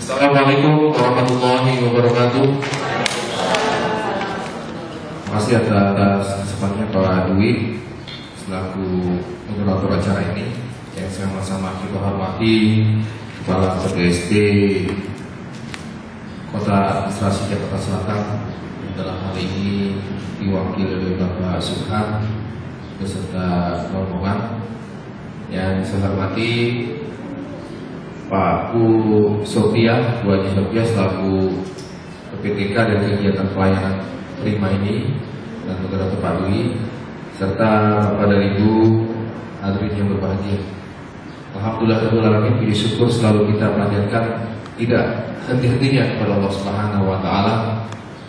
Assalamualaikum warahmatullahi wabarakatuh. Terima kasih atas kesempatannya Pak Dwi selaku moderator acara ini yang sama-sama kita hormati Kepala PDSD Kota Administrasi Jakarta Selatan yang dalam hal ini diwakili oleh Bapak Subhan beserta rombongan. Yang saya hormati Pak Bu Sofia, Bu Haji Sofia selaku PPTK dan kegiatan pelayanan prima ini, dan moderator Pak Dwi, serta Bapak dan Ibu hadirin yang berbahagia. Alhamdulillah, puji syukur selalu kita panjatkan tidak henti-hentinya kepada Allah Subhanahu wa Ta'ala.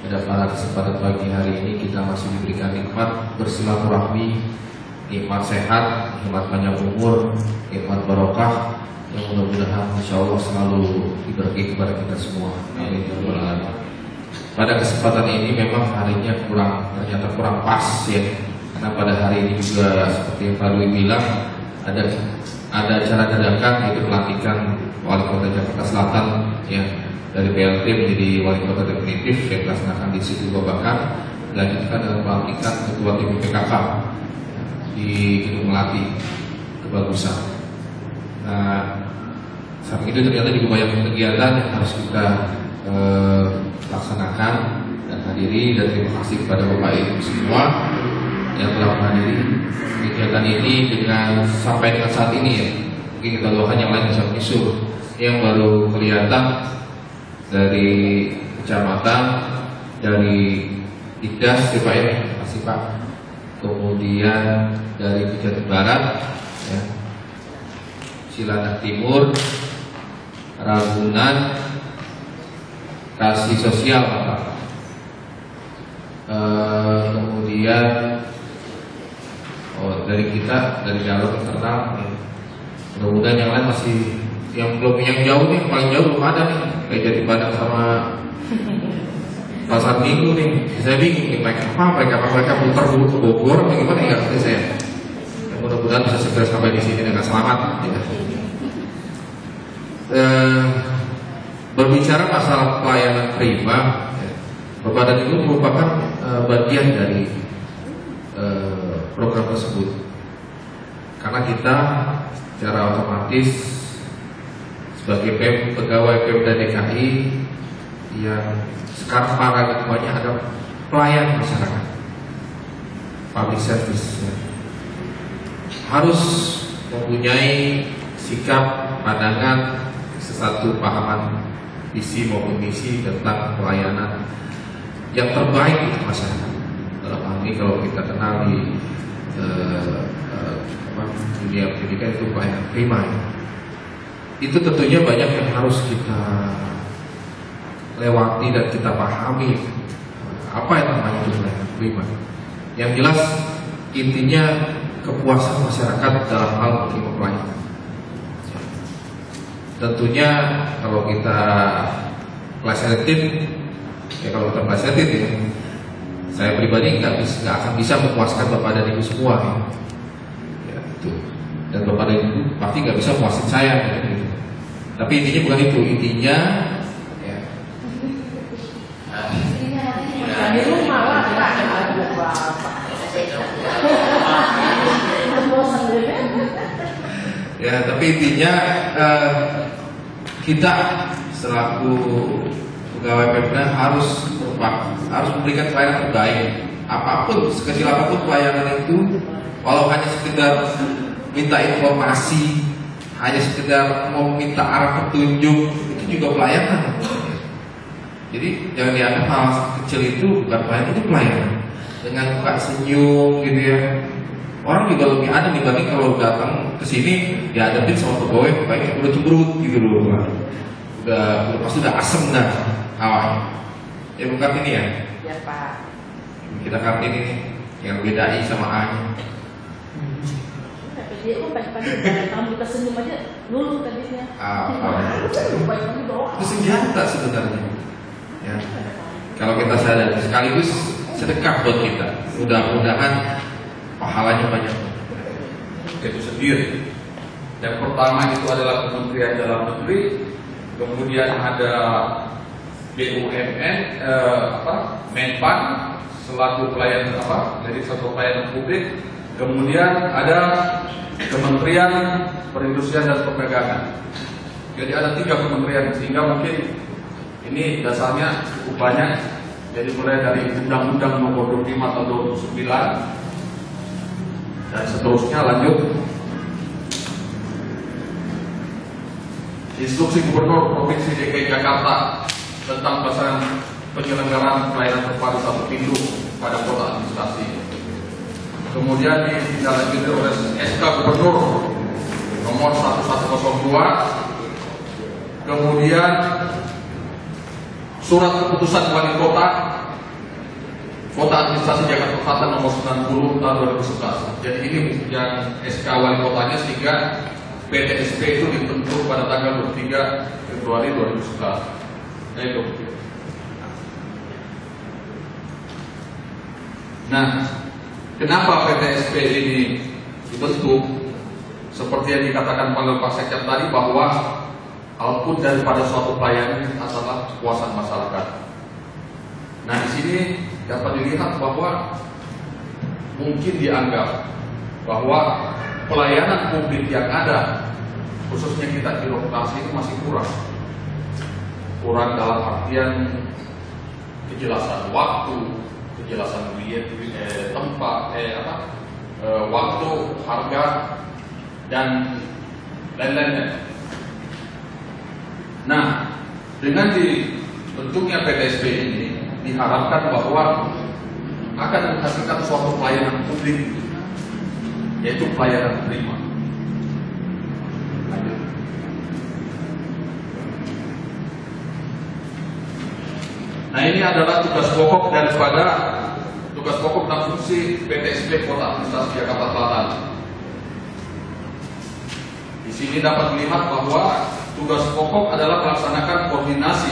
Pada kesempatan pagi hari ini kita masih diberikan nikmat bersilaturahmi, nikmat sehat, nikmat panjang umur, nikmat barokah yang mudah-mudahan insya Allah selalu diberi kepada kita semua. Amin. Pada kesempatan ini memang harinya ternyata kurang pas ya, karena pada hari ini juga seperti yang Pak Dwi bilang ada acara dadakan, yaitu pelantikan Wali Kota Jakarta Selatan ya, dari PLT menjadi Wali Kota definitif yang dilaksanakan di Situ Babakan, dilanjutkan dengan pelantikan Ketua Tim PKK di Gedung Melati Kebagusan. Nah, saat itu ternyata juga banyak kegiatan yang harus kita laksanakan dan hadiri, dan terima kasih kepada Bapak Ibu semua yang telah menghadiri kegiatan ini dengan sampai dengan saat ini ya. Mungkin kita doakan yang lain bisa menyusul. Yang baru kelihatan dari kecamatan, dari Dikdas ya Pak ya, terima kasih Pak. Kemudian dari Pejaten Barat ya, Cilandak Timur, Ragunan, Kasih Sosial Pak. Kemudian dari kita, dari jalur internal ya. Mudah-mudahan yang lain masih, yang belum, yang jauh nih, paling jauh belum ada nih, kayak Jati Padang sama Pasar Minggu nih. Saya bingung nih, mereka putar dulu ke Bogor, bagaimana ya saya. Mudah-mudahan bisa segera sampai di sini dengan selamat ya. Berbicara masalah pelayanan prima ya, Bapak dan Ibu merupakan bagian dari program tersebut, karena kita secara otomatis sebagai pegawai Pemda DKI yang sekarang paradigmanya ada pelayan masyarakat, public service ya, harus mempunyai sikap, pandangan, satu pahaman visi maupun misi tentang pelayanan yang terbaik untuk masyarakat. Dalam hal ini kalau kita kenal di dunia pendidikan itu pelayanan prima ya. Itu tentunya banyak yang harus kita lewati dan kita pahami apa yang namanya itu pelayanan prima. Yang jelas intinya kepuasan masyarakat dalam hal menerima pelayanan. Tentunya kalau kita plesetin ya, kalau kita plesetin ya, saya pribadi nggak akan bisa memuaskan Bapak dan Ibu semua ya, itu. Dan Bapak dan Ibu pasti nggak bisa memuaskan saya gitu. Tapi intinya bukan itu, intinya ya, ya, tapi intinya kita selaku pegawai Pemda harus memberikan pelayanan terbaik. Apapun, sekecil apapun pelayanan itu, walau hanya sekedar minta informasi, hanya sekedar mau minta arah petunjuk, itu juga pelayanan. Jadi jangan dianggap hal kecil itu bukan pelayanan, itu pelayanan. Dengan muka senyum gitu ya. Orang juga lebih adem dibanding kalau datang ke sini dihadapin sama pegawai kayak udah cemberut gitu loh. Udah pasti udah asem dah awalnya. Ya bukan ini ya. Ya Pak. Kita kartu ini yang bedain sama A-nya. Tapi dia kan pagi-pagi kalau kita senyum aja lulu tadinya. Itu senjata sebenarnya. Ya. Kalau kita sadar sekaligus sedekah buat kita. Mudah-mudahan pahalanya banyak. Itu sendiri. Yang pertama itu adalah Kementerian Dalam Negeri, kemudian ada BUMN, Menpan selaku pelayan jadi satu pelayanan publik, kemudian ada Kementerian Perindustrian dan Perdagangan. Jadi ada 3 kementerian, sehingga mungkin ini dasarnya cukup banyak. Jadi mulai dari Undang-Undang Nomor 25 Tahun 2009 dan seterusnya lanjut. Instruksi Gubernur Provinsi DKI Jakarta tentang pelaksanaan penyelenggaraan pelayanan terpadu satu pintu pada kota administrasi. Kemudian ditindaklanjuti oleh SK Gubernur Nomor 1102. Kemudian Surat Keputusan Wali Kota Administrasi Jakarta Selatan Nomor 90 Tahun 2011. Jadi ini yang SK Wali Kotanya, sehingga PTSP itu dibentuk pada tanggal 23 Februari 2011. Nah, kenapa PTSP ini dibentuk? Seperti yang dikatakan Pak Sekjen tadi, bahwa output daripada suatu pelayanan adalah kepuasan masyarakat. Nah, di sini dapat dilihat bahwa mungkin dianggap bahwa pelayanan publik yang ada, khususnya kita birokrasi, ini masih kurang dalam artian kejelasan waktu, kejelasan tempat, waktu, harga, dan lain-lainnya. Nah, dengan dibentuknya PTSP ini diharapkan bahwa akan menghasilkan suatu pelayanan publik, yaitu pelayanan prima. Nah, ini adalah tugas pokok dan fungsi PTSP Kota Administrasi Jakarta Selatan. Di sini dapat dilihat bahwa tugas pokok adalah melaksanakan koordinasi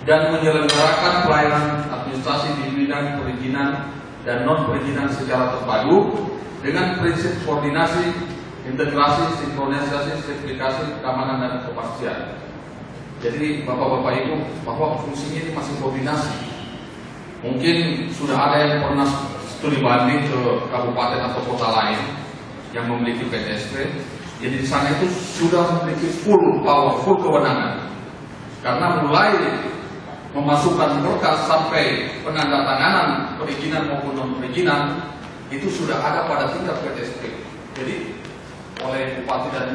dan menyelenggarakan pelayanan administrasi di bidang perizinan dan non-perizinan secara terpadu dengan prinsip koordinasi, integrasi, sinkronisasi, sertifikasi, keamanan, dan kepastian. Jadi Bapak-Bapak Ibu, bahwa fungsinya ini masih koordinasi. Mungkin sudah ada yang pernah studi banding ke kabupaten atau kota lain yang memiliki PTSP. Jadi di sana itu sudah memiliki full power, full kewenangan. Karena mulai memasukkan berkas sampai penandatanganan perizinan maupun non-perizinan itu sudah ada pada tingkat PTSP. Jadi oleh bupati dan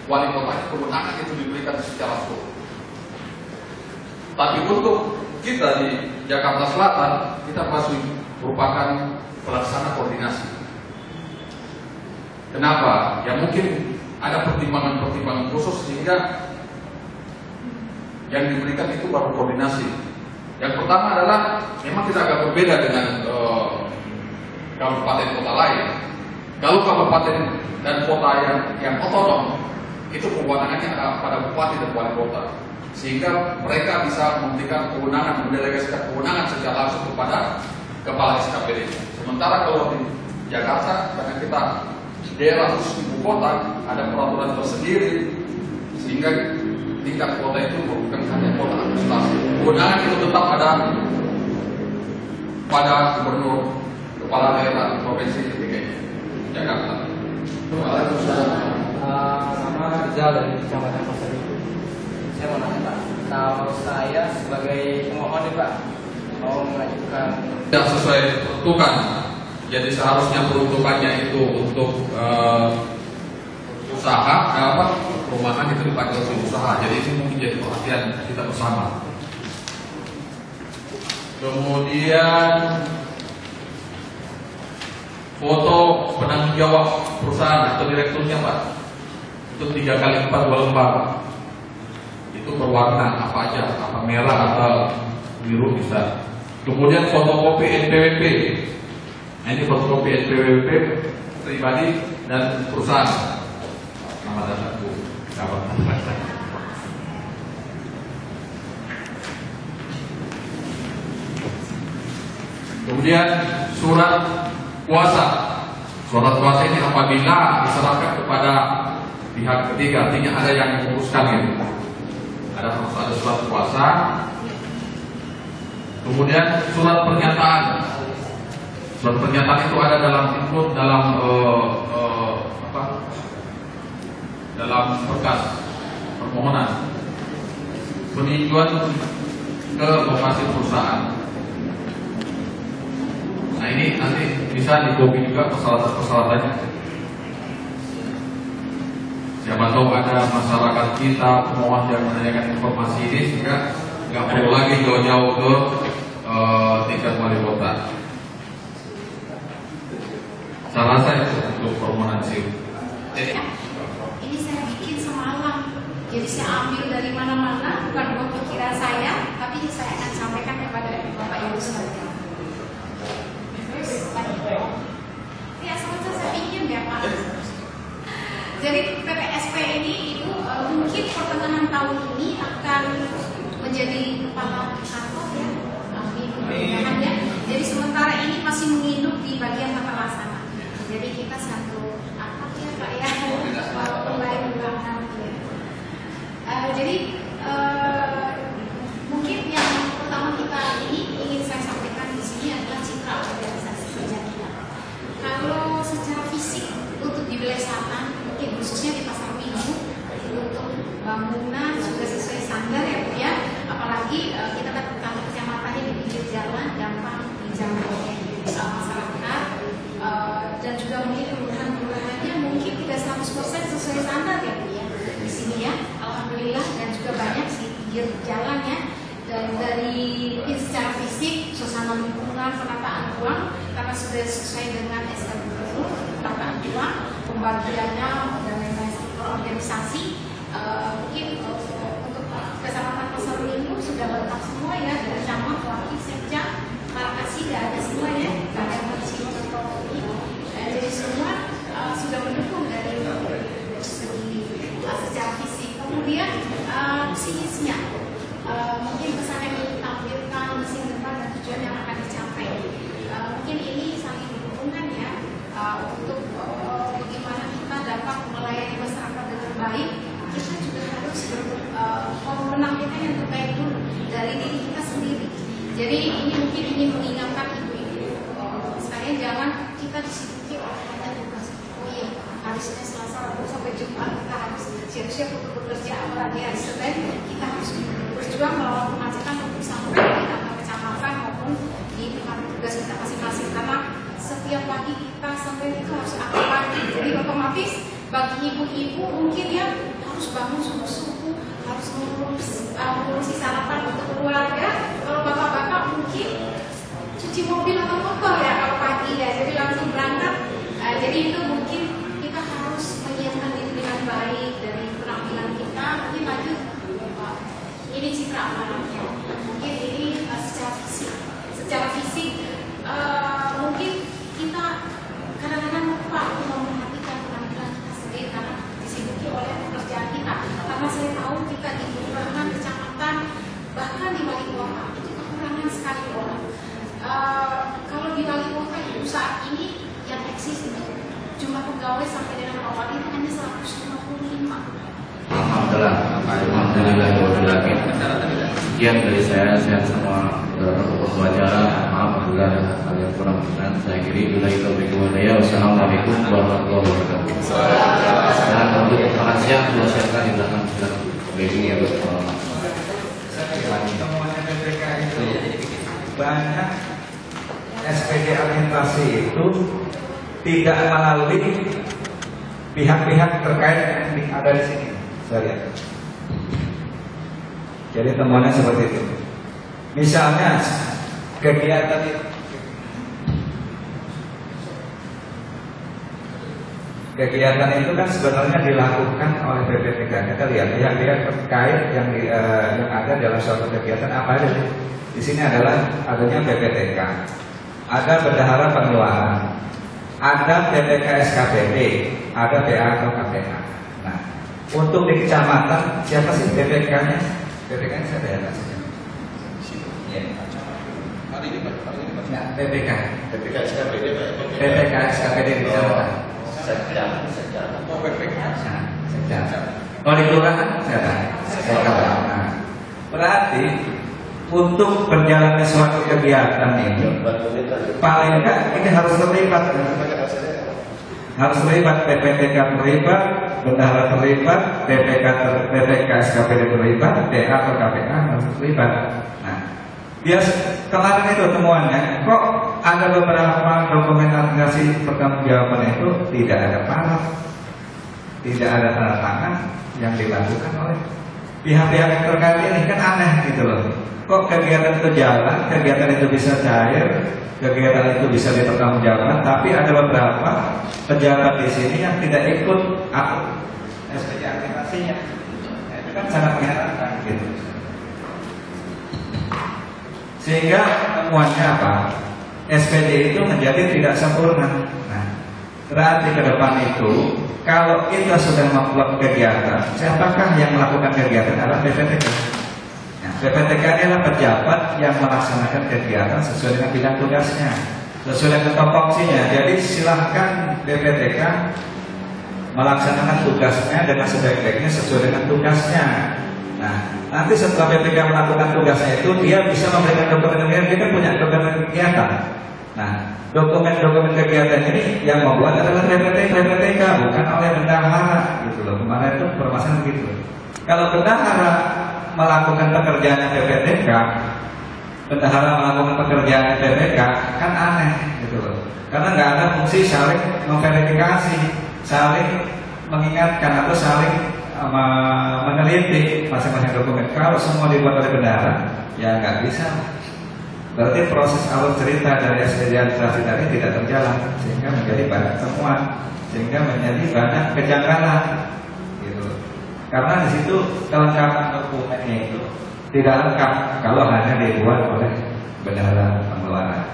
wali kota kewenangan itu diberikan secara full. Tapi untuk kita di Jakarta Selatan, kita masih merupakan pelaksana koordinasi. Kenapa? Ya mungkin ada pertimbangan-pertimbangan khusus sehingga yang diberikan itu baru koordinasi. Yang pertama adalah memang kita agak berbeda dengan kabupaten kota lain. Kalau kabupaten dan kota yang otonom itu kewenangannya pada bupati dan wali kota, sehingga mereka bisa memberikan kewenangan, mendelegasikan kewenangan secara langsung kepada kepala SKPD. Sementara kalau di Jakarta, karena kita daerah khusus ibu kota, ada peraturan tersendiri, sehingga tingkat kota itu bukan hanya kota administrasi. Kewenangan itu tetap ada pada gubernur, kepala daerah provinsi DKI Jakarta. Nama Rizal dari Kecamatan Pasar Ibu. Saya mau nanya Pak, kalau saya sebagai pemohon nih Pak, mau mengajukan tidak sesuai peruntukan. Jadi seharusnya peruntukannya itu untuk usaha, perumahan itu dipakai untuk usaha. Jadi ini mungkin jadi perhatian kita bersama. Kemudian foto penanggung jawab perusahaan atau direkturnya Pak, itu 3x4 2 lembar. Itu berwarna apa aja, apa merah atau biru bisa. Kemudian fotokopi NPWP. Nah, ini fotokopi NPWP pribadi dan perusahaan. Nama dan aku kawan. Kemudian surat kuasa. Surat kuasa ini apabila diserahkan kepada pihak ketiga, artinya ada yang menguruskan ini. Ada surat kuasa, kemudian surat pernyataan. Surat pernyataan itu ada dalam include dalam berkas permohonan peninjauan ke lokasi perusahaan. Nah ini nanti bisa di-copy juga persyaratan-persyaratannya. Siapa tahu ada masyarakat kita pemohon yang menanyakan informasi ini, sehingga nggak perlu lagi jauh-jauh ke tingkat wali kota. Salah saya untuk permohonan SIM. Ini saya bikin semalam, jadi saya ambil dari mana-mana, bukan buat pikiran saya, tapi saya akan sampaikan kepada Bapak Ibu sekalian. Terus, ya sebenarnya saya bikin ya Pak. Jadi PPSP ini Ibu mungkin pertengahan tahun ini akan menjadi kepala kantor ya, mudah-mudahan ya. Jadi sementara ini masih menghidup di bagian tata laksana. Jadi kita satu apa ya Pak ya, pembalik belakang ya. Jadi mungkin yang pertama kita ini ingin saya sampaikan di sini adalah citra organisasi kerja kita. Kalau secara fisik untuk di wilayah selatan, mungkin khususnya di pasar Minggu, untuk bangunan sudah sesuai standar ya Bu ya. Apalagi kita kan kantor kecamatannya di pinggir jalan, gampang dijangkau masyarakat, dan juga mungkin kelurahan-kelurahannya mungkin tidak 100% sesuai standar ya Bu ya di sini ya. Alhamdulillah, dan juga banyak di pinggir jalan ya. Dan dari secara fisik, suasana lingkungan, penataan ruang, karena sudah sesuai dengan SK Gubernur, penataan ruang, pembagiannya dan lain-lain struktur organisasi, mungkin untuk kecamatan Pasar Minggu sudah lengkap semua ya, dari camat, wakil, sekja, markasi, tidak ada semua ya, tidak ada masih atau ini, jadi semua sudah mendukung dari segi secara fisik. Kemudian psikisnya. Mungkin pesan yang ditampilkan mesin depan dan tujuan yang akan dicapai. Mungkin ini saling berhubungan ya, untuk bagaimana kita dapat melayani masyarakat dengan baik. Kita juga harus menampilkan yang terbaik dulu dari diri kita sendiri. Jadi ini mungkin ingin mengingatkan ibu-ibu sekalian, jangan kita disibuki oleh banyak tugas. Oh iya, harusnya Selasa, Rabu sampai Jumat kita harus siap-siap untuk bekerja, apalagi hari Senin kita harus berjuang melawan kemacetan untuk sampai di kantor kecamatan maupun di tempat tugas kita masing-masing, karena setiap pagi kita sampai itu harus aktif pagi. Jadi otomatis bagi ibu-ibu mungkin ya harus bangun subuh-subuh, harus mengurusi sarapan untuk keluarga. Kalau bapak-bapak mungkin cuci mobil atau motor ya kalau pagi ya, jadi langsung berangkat. Jadi itu mungkin kita harus menyiapkan diri dengan baik dari penampilan kita. Mungkin lanjut, ini citra amanatnya. Mungkin ini secara fisik mungkin kita kadang-kadang lupa memperhatikan penampilan kita sendiri karena disibuki oleh pekerjaan kita. Karena saya tahu kita di kelurahan, kecamatan, bahkan di wali kota itu kekurangan sekali orang. Kalau di wali kota itu saat ini yang eksis jumlah pegawai sampai dengan awal itu hanya 155. Alhamdulillah. Sekian dari saya, sehat semua untuk acara. Maaf apabila ada hal yang kurang berkenan. Saya kiri bila itu berikutnya. Wassalamualaikum warahmatullahi wabarakatuh. Dan untuk makan siang sudah siapkan di belakang silakan. Ini ya temuannya PPK itu banyak SPD alimentasi itu tidak melalui pihak-pihak terkait yang ada di sini. Saya lihat. Jadi temuannya seperti itu. Misalnya kegiatan itu kan sebenarnya dilakukan oleh PPTK. Kita lihat pihak-pihak terkait yang ada dalam suatu kegiatan apa aja. Di sini adalah adanya PPTK, ada bendahara pengeluaran, ada PPK SKPD, ada PA atau KPA. Nah, untuk di kecamatan siapa sih PPK-nya? PPK-nya saya ada saja. Ya. Nah, PPK SKPD di kecamatan. Sekjam. Sekjam. Kalau di kelurahan saya tanya. Nah, berarti untuk berjalannya suatu kegiatan ini paling enggak ini harus terlibat. Harus terlibat, PPTK terlibat, bendahara terlibat, PPK SKPD terlibat, DA atau KPA harus terlibat. Nah, biar kemarin itu temuannya, kok ada beberapa dokumentasi pertanggungjawaban itu tidak ada paraf, tidak ada tanda tangan yang dilakukan oleh pihak-pihak yang terkait ini, kan aneh gitu loh. Kok kegiatan itu jalan, kegiatan itu bisa cair, kegiatan itu bisa dipertanggungjawabkan, tapi ada beberapa pejabat di sini yang tidak ikut SPJ aktivasinya. Itu kan sangat mengherankan gitu. Sehingga temuannya apa? SPJ itu menjadi tidak sempurna. Nah, berarti ke depan itu kalau kita sudah membuat kegiatan, siapakah yang melakukan kegiatan adalah BPTK. Nah, BPTK adalah pejabat yang melaksanakan kegiatan sesuai dengan bidang tugasnya, sesuai dengan topoksinya. Jadi silahkan BPTK melaksanakan tugasnya dengan sebaik-baiknya sesuai dengan tugasnya. Nah, nanti setelah BPTK melakukan tugasnya itu, dia bisa memberikan dokumen-dokumen. Dia kan punya dokumen kegiatan. Nah, dokumen-dokumen kegiatan ini yang membuat adalah BPTK, bukan oleh bendahara gitu loh. Kemarin itu permasalahan gitu. Kalau bendahara melakukan pekerjaan BPTK, bendahara melakukan pekerjaan BPTK, kan aneh gitu loh. Karena nggak ada fungsi saling memverifikasi, saling mengingatkan atau saling meneliti masing-masing dokumen. Kalau semua dibuat oleh bendahara, ya nggak bisa. Berarti proses alur cerita dari SPJ administrasi tadi tidak terjalan, sehingga menjadi banyak temuan, sehingga menjadi banyak kejanggalan, gitu. Karena di situ kelengkapan dokumennya itu tidak lengkap kalau hanya dibuat oleh bendahara pengeluaran.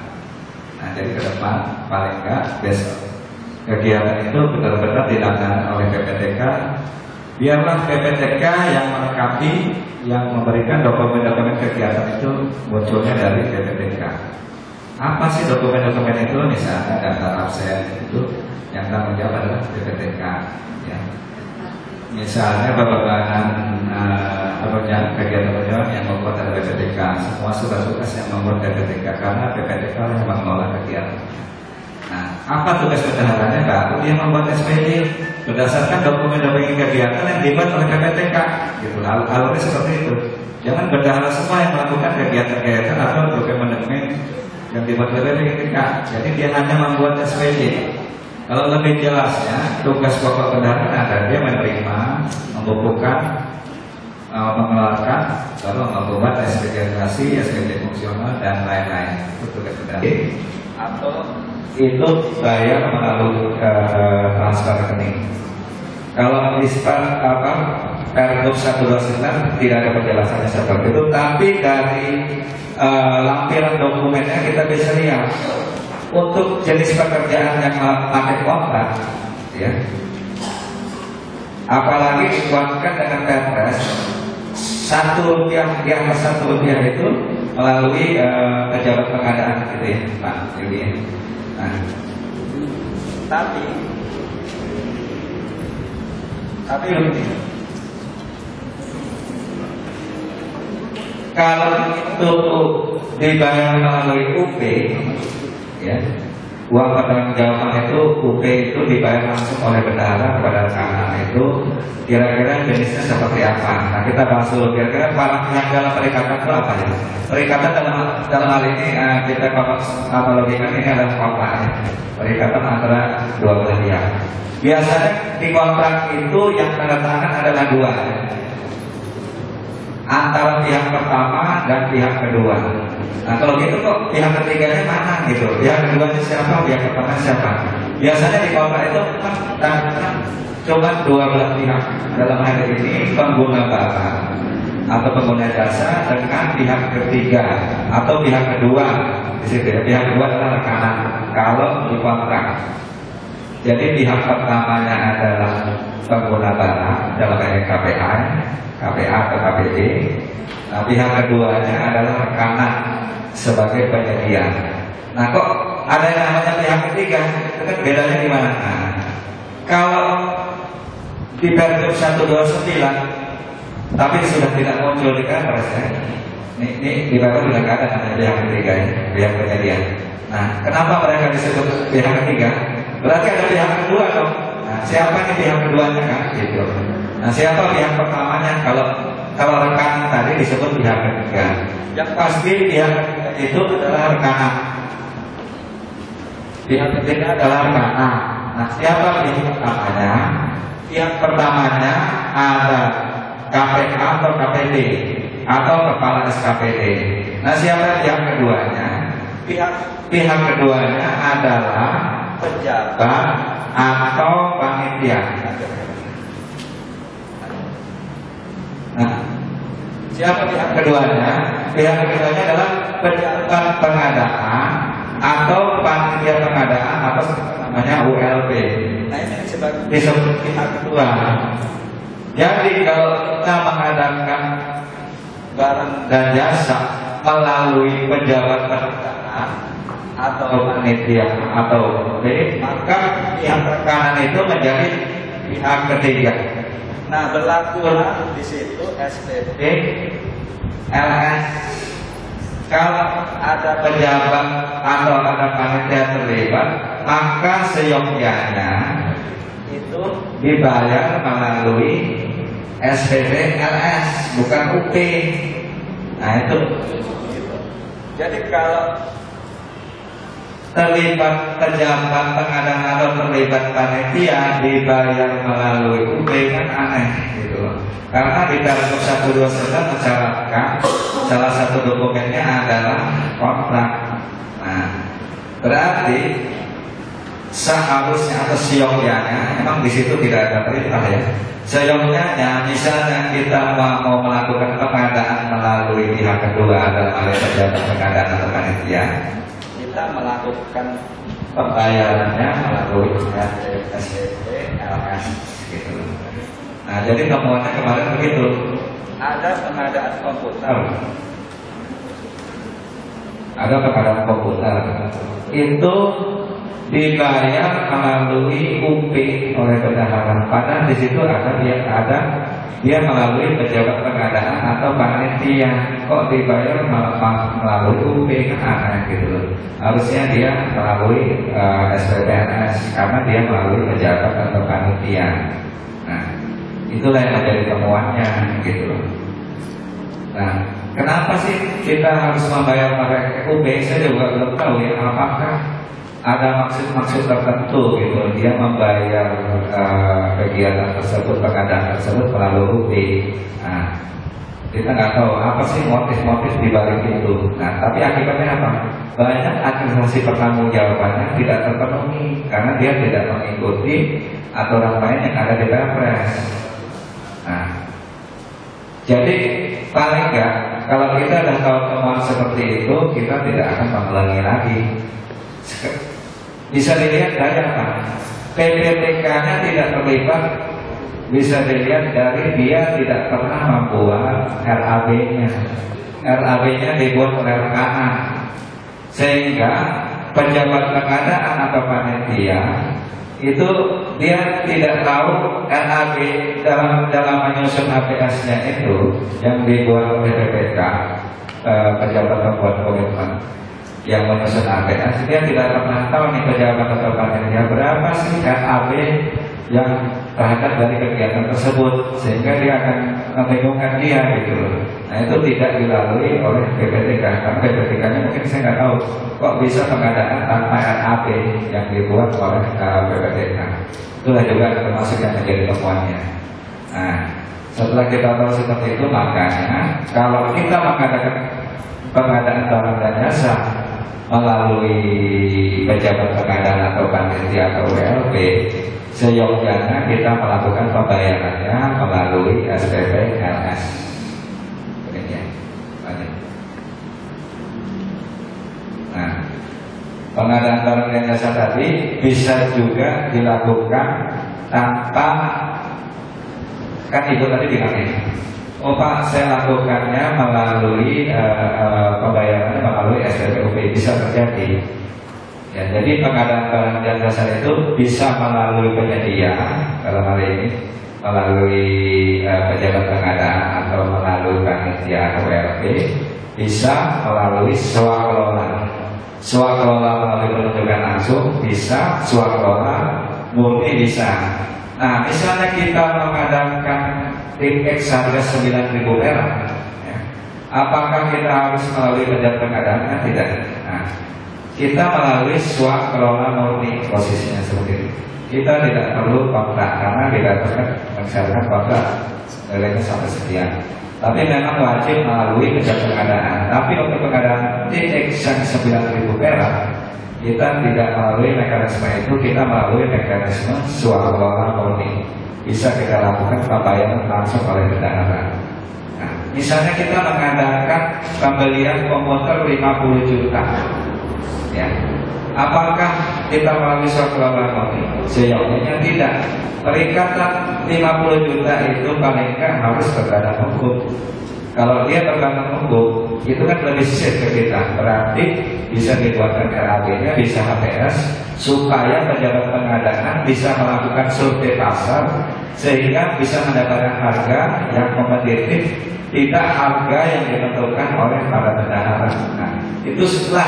Nah, jadi ke depan paling nggak besok kegiatan itu benar-benar dilaksanakan oleh PPTK. Biarlah PPTK yang melengkapi, yang memberikan dokumen-dokumen kegiatan itu munculnya dari PPTK. Apa sih dokumen-dokumen itu? Misalnya daftar absen itu yang tanggung jawab adalah PPTK. Ya. Misalnya pembagian kegiatan-kegiatan yang membuat adalah PPTK. Semua tugas-tugas yang membuat PPTK karena PPTK yang mengelola kegiatan. Nah, apa tugas bendaharanya? Baru dia membuat SPJ berdasarkan dokumen-dokumen kegiatan yang dibuat oleh PPTK. Gitu. Alurnya seperti itu. Jangan bendahara semua yang melakukan kegiatan-kegiatan atau dokumen-dokumen yang dibuat oleh PPTK. Jadi dia hanya membuat SPJ. Kalau lebih jelasnya, tugas pokok bendahara ada dia menerima, membukukan, mengeluarkan, lalu membuat SPJ administrasi, SPJ fungsional dan lain-lain. Itu tugas bendahara. Atau itu bayar melalui transfer rekening. Kalau di Pergub 129 tidak ada penjelasannya seperti itu, tapi dari lampiran dokumennya kita bisa lihat untuk jenis pekerjaan yang pakai kontrak, ya. Apalagi dikuatkan dengan Perpres, Rp1 yang Rp1 itu melalui pejabat pengadaan gitu ya, Pak. Jadi ya. Nah, tapi begini, kalau itu dibayar melalui UP, ya, uang pertanggungjawaban itu UP itu dibayar langsung oleh bendahara kepada rekan itu, kira-kira jenisnya seperti apa? Nah, kita bahas dulu kira-kira para pihak dalam perikatan itu apa ya? Perikatan dalam hal ini kita analogikan ini adalah kontrak ya. Perikatan antara dua belah pihak. Biasanya di kontrak itu yang tanda tangan adalah dua, antara pihak pertama dan pihak kedua. Nah, kalau gitu kok pihak ketiganya mana gitu? Pihak keduanya siapa? Pihak pertama siapa? Biasanya di kontrak itu cuma dua belah pihak. Dalam hal ini pengguna barang atau pengguna jasa dengan pihak ketiga atau pihak kedua di situ ya. Pihak kedua adalah rekanan kalau di kontrak. Jadi pihak pertamanya adalah pengguna barang dalam hal KPA atau KPD. Nah, pihak keduanya adalah rekanan sebagai penyedia. Nah, kok ada yang namanya pihak ketiga? Itu kan bedanya di mana? Nah, kalau di Pergub 129, tapi sudah tidak muncul di Kepres ya. Ini di Pergub sudah nggak ada namanya pihak ketiga ya, pihak kejadian. Nah, kenapa mereka disebut pihak ketiga? Berarti ada pihak kedua dong. Nah, siapa nih pihak keduanya kan? Gitu. Nah, siapa pihak pertamanya? Kalau rekanan tadi disebut pihak ketiga. Yang pasti pihak ketiga itu adalah rekanan. Pihak ketiga adalah rekanan. Nah, siapa pihak pertamanya? Pihak pertamanya ada KPK atau KPD atau kepala SKPD. Nah, siapa pihak keduanya? Pihak keduanya adalah pejabat atau panitia. Nah, siapa pihak keduanya? Pihak keduanya adalah pejabat pengadaan atau panitia pengadaan atau namanya ULP. Nah, ini disebut pihak kedua. Jadi kalau kita mengadakan barang dan jasa melalui pejabat pengadaan atau panitia atau ULP, maka pihak rekanan itu menjadi pihak ketiga. Nah, berlaku di situ SPP, LS. Kalau ada pejabat atau ada panitia terlibat, maka seyogyanya itu dibayar melalui SPP, LS, bukan UP. Nah itu. Jadi kalau terlibat pejabat pengadaan atau terlibat panitia dibayar melalui UP kan aneh gitu loh. Karena di Pergub 129 mencatatkan salah satu dokumennya adalah kontrak. Nah, berarti seharusnya atau seyogyanya memang di situ tidak ada perintah ya. Seyogyanya misalnya kita mau melakukan pengadaan melalui pihak kedua dalam hal pejabat pengadaan atau panitia, kita melakukan pembayarannya melalui SPP, LS gitu. Nah, jadi temuannya kemarin begitu. Ada pengadaan komputer. Ada pengadaan komputer. Itu dibayar melalui UP oleh bendahara. Padahal di situ dia melalui pejabat pengadaan atau panitia. Kok dibayar melalui UP kan aneh gitu. Harusnya dia melalui SPPNS karena dia melalui pejabat atau panitia. Nah, itulah yang menjadi temuannya gitu. Nah, kenapa sih kita harus membayar pakai UP? Saya juga belum tahu ya. Apakah ada maksud-maksud tertentu gitu dia membayar kegiatan tersebut, pengadaan tersebut melalui UP? Nah, kita nggak tahu apa sih motif-motif di balik itu. Nah, tapi akibatnya apa? Banyak administrasi pertanggungjawabannya tidak terpenuhi karena dia tidak mengikuti aturan main yang ada di Perpres. Nah, jadi paling nggak kalau kita sudah tahu temuan seperti itu, kita tidak akan mengulangi lagi. Bisa dilihat dari apa? PPTK-nya tidak terlibat. Bisa dilihat dari dia tidak pernah membuat RAB-nya. RAB-nya dibuat oleh rekanan, sehingga pejabat pengadaan atau panitia itu dia tidak tahu RAB dalam menyusun APS-nya itu yang dibuat oleh PPTK, pejabat pembuat komitmen yang menyusun APS, dia tidak pernah tahu nih pejabat atau panitia berapa sih RAB yang terhadap dari kegiatan tersebut, sehingga dia akan membingungkan dia gitu. Nah, itu tidak dilalui oleh PPTK karena PPTK-nya mungkin saya nggak tahu kok bisa pengadaan tanpa RAB yang dibuat oleh PPTK. Itulah juga termasuk yang menjadi temuannya. Nah, setelah kita tahu seperti itu, makanya kalau kita mengadakan pengadaan barang dan jasa melalui pejabat pengadaan atau panitia atau WLP, seyogyanya kita melakukan pembayarannya melalui SPP, LS. Demikian. Nah, pengadaan barang dan jasa tadi bisa juga dilakukan tanpa, kan ibu tadi bilang ini, oh Pak, saya lakukannya melalui pembayarannya melalui SPPUP, bisa terjadi. Ya, jadi pengadaan barang dan jasa itu bisa melalui penyedia dalam hal ini, melalui pejabat pengadaan atau melalui panitia atau RT, bisa melalui swakelola. Swakelola melalui penunjukan langsung bisa, swakelola murni bisa. Nah, misalnya kita mengadakan tim X harga 9.000 perak, ya, apakah kita harus melalui pejabat pengadaan? Tidak. Nah, kita melalui swakelola murni, posisinya seperti itu. Kita tidak perlu kontrak karena dikatakan mensyaratkan kontrak nilainya sampai sekian. Tapi memang wajib melalui pejabat pengadaan. Tapi untuk pengadaan TX yang 9.000 perak, kita tidak melalui mekanisme itu, kita melalui mekanisme swakelola murni. Bisa kita lakukan pembayaran langsung oleh bendahara. Nah, misalnya kita mengadakan pembelian komputer 50 juta, ya. Apakah kita melalui swakelola murni? Sejauhnya tidak. Perikatan 50 juta itu paling nggak harus berbadan hukum. Kalau dia berbadan hukum, itu kan lebih safe ke kita. Berarti bisa dibuatkan RAB-nya, bisa HPS, supaya pejabat pengadaan bisa melakukan survei pasar, sehingga bisa mendapatkan harga yang kompetitif, tidak harga yang ditentukan oleh para bendahara. Nah, itu setelah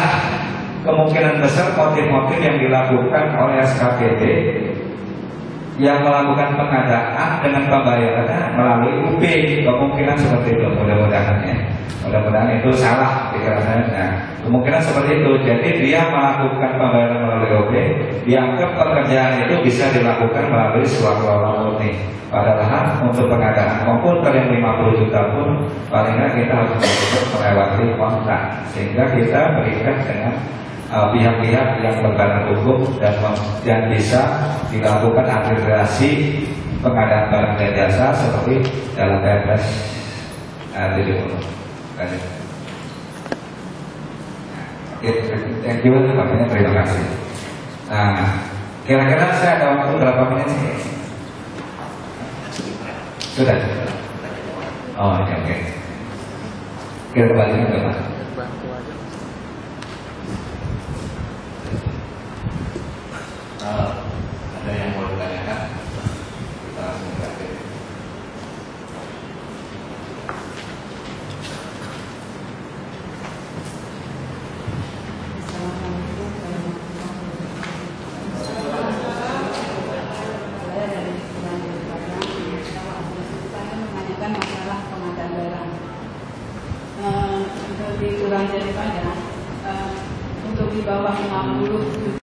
kemungkinan besar motif-motif yang dilakukan oleh SKPD yang melakukan pengadaan dengan pembayarannya melalui UB, kemungkinan seperti itu. Mudah-mudahan ya, mudah-mudahan itu salah pikirannya. Nah, kemungkinan seperti itu. Jadi dia melakukan pembayaran melalui UB, dianggap pekerjaan itu bisa dilakukan melalui swakelola murni. Padahal untuk pengadaan komputer yang 50 juta pun paling nggak kita harus melewati kontrak, sehingga kita berikan dengan pihak-pihak yang berbadan hukum dan bisa dilakukan arbitrasi pengadaan barang dan jasa seperti dalam Perpres 70. Thank you, makanya terima kasih. Nah, kira-kira saya ada waktu berapa menit sih? Sudah. Oh, oke. Kita kembali ke Pak. Ada yang mau ditanyakan? Kita langsung berakhir. Menanyakan masalah pengadaan barang. Untuk dikurangi daripada untuk di bawah 50